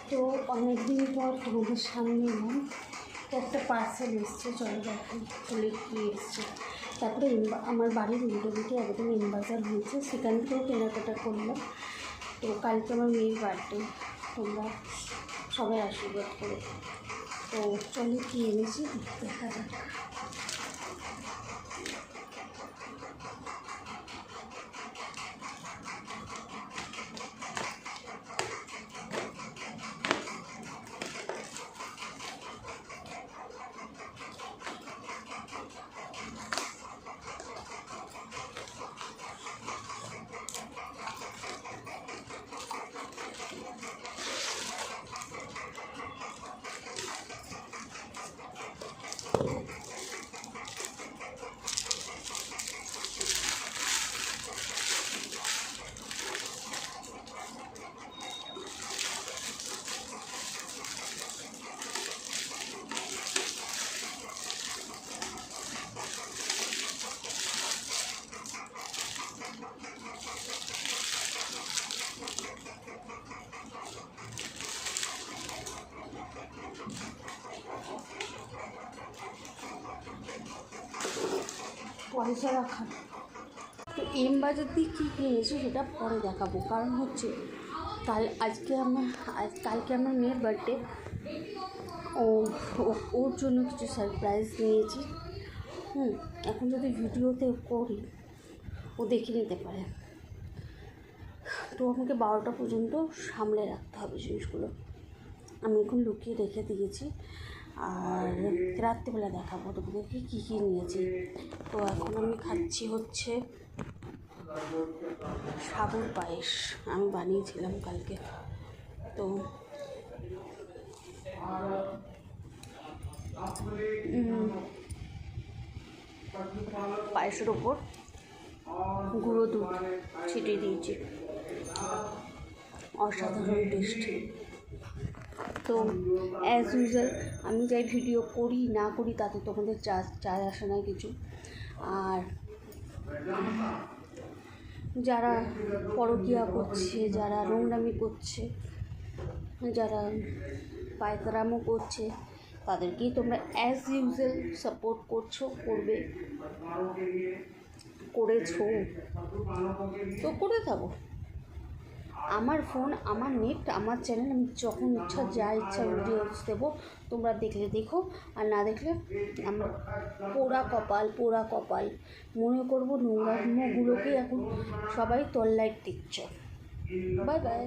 তো অনেকদিন পর তোমাদের সামনে এলাম। তো একটা পার্সেল এসছে, চলো দেখো চলে কী এসছে। তারপরে আমার বাড়ির উল্টো দিকে একদম ইনভার্টার হয়েছে, সেখান থেকেও কেনাকাটা করলাম। তো কালকে আমার মেয়ের বার্থডে, তোমরা সবাই আশীর্বাদ করো। তো চলো কী এনেছি দেখা যাক। পয়সা রাখা। তো এম বাজার দিয়ে কী কিনেছি সেটা পরে দেখাবো, কারণ হচ্ছে কালকে আমার মেয়ের বার্থডে। ওর জন্য কিছু সারপ্রাইজ নিয়েছি। এখন যদি ভিডিওতে করি ও দেখে নিতে পারে, তো আমাকে 12টা পর্যন্ত সামলে রাখতে হবে জিনিসগুলো। আমি এখন লুকিয়ে রেখে দিয়েছি, আর রাত্রিবেলা দেখাবো তোমাদেরকে কী কী নিয়েছি। তো এখন আমি খাচ্ছি হচ্ছে সাবুর পায়েস, আমি বানিয়েছিলাম কালকে। তো পায়েসের ওপর গুঁড়ো দুধ ছিটিয়ে দিয়েছি, অসাধারণ টেস্টি। তো অ্যাজ ইউজুয়াল আমি যাই ভিডিও করি না করি তাতে তোমাদের চায় আসে না কিছু। আর যারা পরকীয়া করছে, যারা নোংরামি করছে, যারা পায়তারামো করছে, তাদেরকেই তোমরা অ্যাজ ইউজুয়াল সাপোর্ট করেছো, তো করে থাকো। আমার ফোন, আমার নেট, আমার চ্যানেল, আমি যখন ইচ্ছা যা ইচ্ছা ভিডিওস দেবো, তোমরা দেখলে দেখো, আর না দেখলে আমার পোড়া কপাল মনে করবো। নোংরামোগুলোকে এখন সবাই তল্লাইট দিচ্ছ। Bye bye.